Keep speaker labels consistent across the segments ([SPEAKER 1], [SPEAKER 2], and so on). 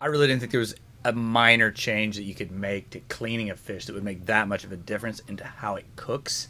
[SPEAKER 1] I really didn't think there was a minor change that you could make to cleaning a fish that would make that much of a difference into how it cooks,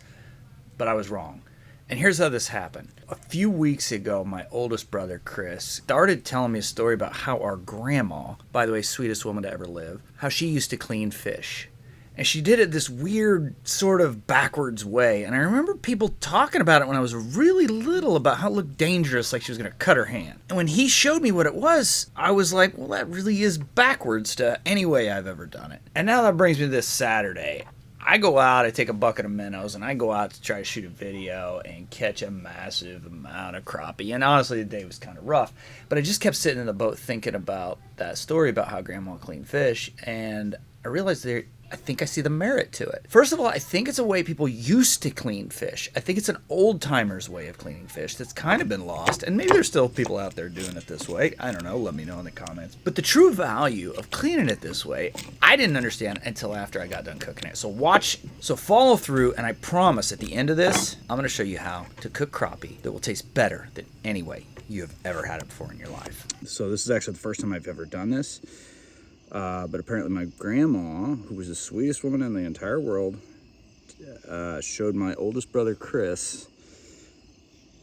[SPEAKER 1] but I was wrong. And here's how this happened. A few weeks ago, my oldest brother, Chris, started telling me a story about how our grandma, by the way, sweetest woman to ever live, how she used to clean fish. And she did it this weird, sort of backwards way. And I remember people talking about it when I was really little about how it looked dangerous, like she was going to cut her hand. And when he showed me what it was, I was like, well, that really is backwards to any way I've ever done it. And now that brings me to this Saturday. I go out, I take a bucket of minnows, and I go out to try to shoot a video and catch a massive amount of crappie. And honestly, the day was kind of rough. But I just kept sitting in the boat thinking about that story about how Grandma cleaned fish, and I realized I think I see the merit to it. First of all, I think it's a way people used to clean fish. I think it's an old-timers way of cleaning fish that's kind of been lost, and maybe there's still people out there doing it this way. I don't know. Let me know in the comments. But the true value of cleaning it this way, I didn't understand until after I got done cooking it. So follow through, and I promise at the end of this, I'm going to show you how to cook crappie that will taste better than any way you have ever had it before in your life.
[SPEAKER 2] So this is actually the first time I've ever done this. But apparently my grandma, who was the sweetest woman in the entire world, showed my oldest brother, Chris,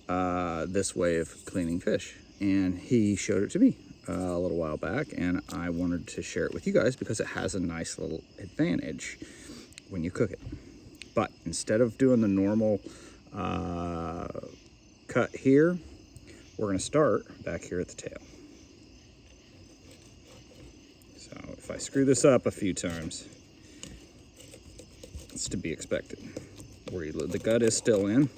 [SPEAKER 2] this way of cleaning fish. And he showed it to me a little while back, and I wanted to share it with you guys because it has a nice little advantage when you cook it. But instead of doing the normal cut here, we're going to start back here at the tail. So if I screw this up a few times, it's to be expected. Where the gut is still in.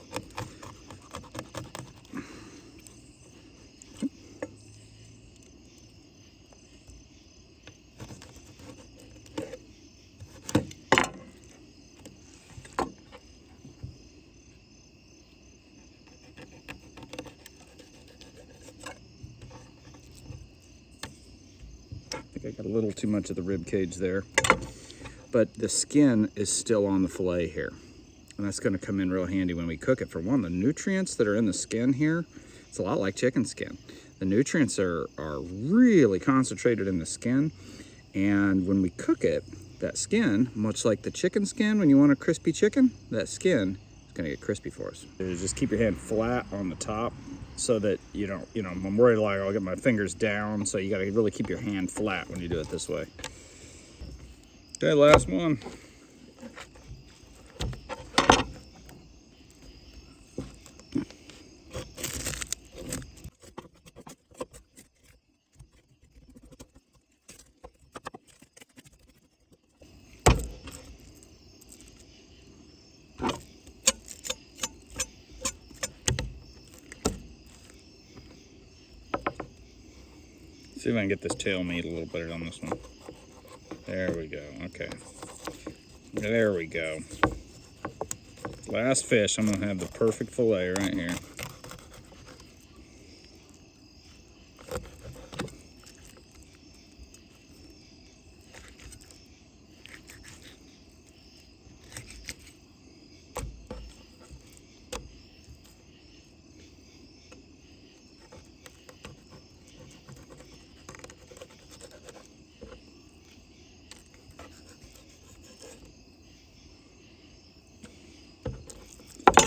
[SPEAKER 2] I got a little too much of the rib cage there, but the skin is still on the fillet here, and that's going to come in real handy when we cook it. For one, the nutrients that are in the skin here, it's a lot like chicken skin. The nutrients are really concentrated in the skin, and when we cook it, that skin, much like the chicken skin, when you want a crispy chicken, that skin is going to get crispy for us. Just keep your hand flat on the top, so that you don't, I'm worried like I'll get my fingers down, so you gotta really keep your hand flat when you do it this way. Okay, last one. See if I can get this tail meat a little better on this one. There we go. Okay. There we go. Last fish. I'm going to have the perfect fillet right here.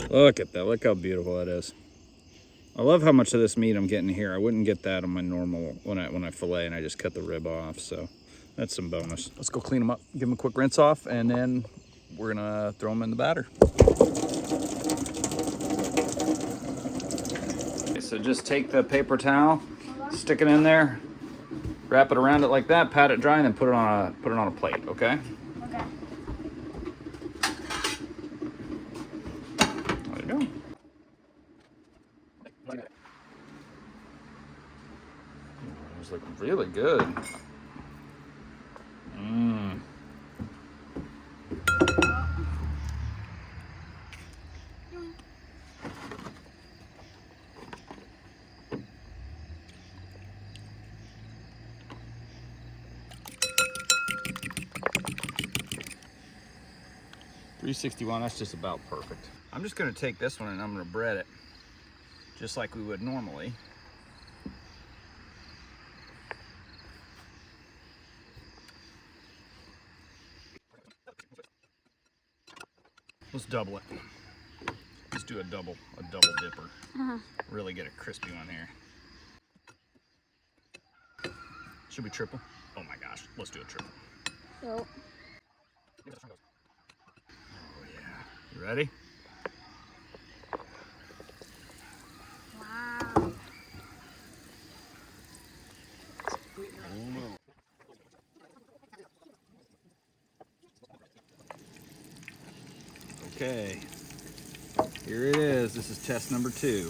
[SPEAKER 2] Look at that. Look how beautiful that is. I love how much of this meat I'm getting here. I wouldn't get that on my normal when I fillet and I just cut the rib off. So that's some bonus. Let's go clean them up, give them a quick rinse off, and then we're going to throw them in the batter. Okay, so just take the paper towel, stick it in there, wrap it around it like that, pat it dry, and then put it on a plate, okay?
[SPEAKER 3] Okay.
[SPEAKER 2] There you go. It's looking really good. Mmm. $361, that's just about perfect. I'm just gonna take this one and I'm gonna bread it just like we would normally. Let's double it. Let's do a double dipper. Really get a crispy one here. Should we triple? Oh my gosh, let's do a triple.
[SPEAKER 3] Nope.
[SPEAKER 2] Oh yeah. You ready?
[SPEAKER 3] Wow.
[SPEAKER 2] Okay. Here it is. This is test number 2.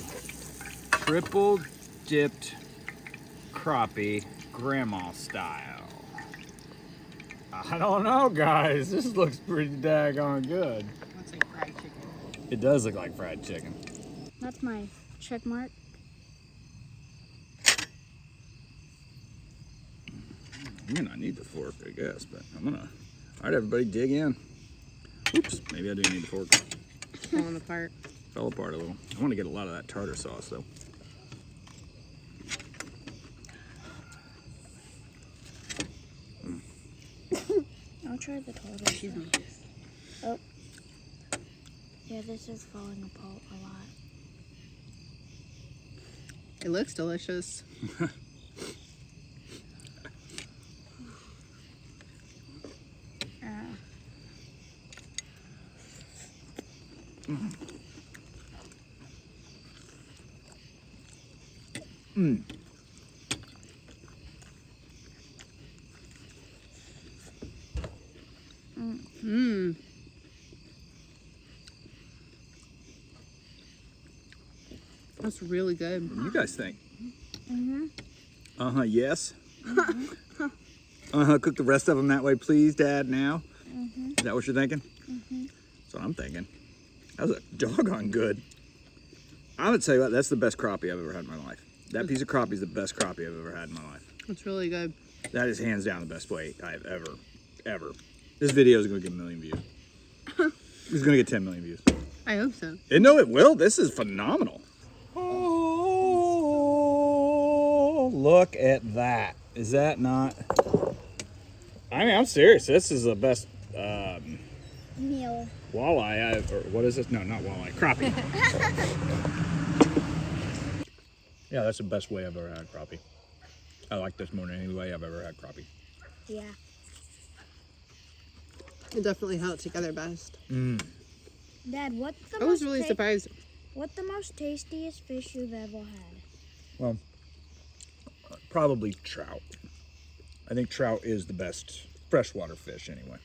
[SPEAKER 2] Triple dipped crappie, grandma style. I don't know, guys. This looks pretty daggone good.
[SPEAKER 4] Looks like fried chicken.
[SPEAKER 2] It does look like fried chicken.
[SPEAKER 3] That's my check mark.
[SPEAKER 2] I mean, I need the fork, I guess, but I'm gonna. All right, everybody, dig in. Oops, maybe I do need the fork.
[SPEAKER 4] Falling apart.
[SPEAKER 2] Fell apart a little. I want to get a lot of that tartar sauce, though.
[SPEAKER 3] I'll try the total.
[SPEAKER 4] Excuse me.
[SPEAKER 3] Oh. Yeah, this is falling apart a lot.
[SPEAKER 4] It looks delicious. That's really good.
[SPEAKER 2] What do you guys think?
[SPEAKER 3] Mm-hmm.
[SPEAKER 2] Yes. Cook the rest of them that way, please, Dad, now. Is that what you're thinking? That's what I'm thinking. That was a doggone good. I would tell you what, that's the best crappie I've ever had in my life. That piece of crappie is the best crappie I've ever had in my life.
[SPEAKER 4] It's really good.
[SPEAKER 2] That is hands down the best way I've ever. This video is going to get 1 million views. It's going to get 10 million views.
[SPEAKER 4] I hope so.
[SPEAKER 2] And no, it will. This is phenomenal. Oh, look at that. Is that not... I mean, I'm serious. This is the best
[SPEAKER 3] Meal.
[SPEAKER 2] walleye or what is this? No, not walleye. Crappie. Yeah, that's the best way I've ever had crappie. I like this more than any way I've ever had crappie.
[SPEAKER 3] Yeah.
[SPEAKER 4] It definitely held it together best.
[SPEAKER 3] Dad, what's the
[SPEAKER 4] I was really surprised.
[SPEAKER 3] What's the most tastiest fish you've ever had?
[SPEAKER 2] Well, probably trout. I think trout is the best freshwater fish anyway.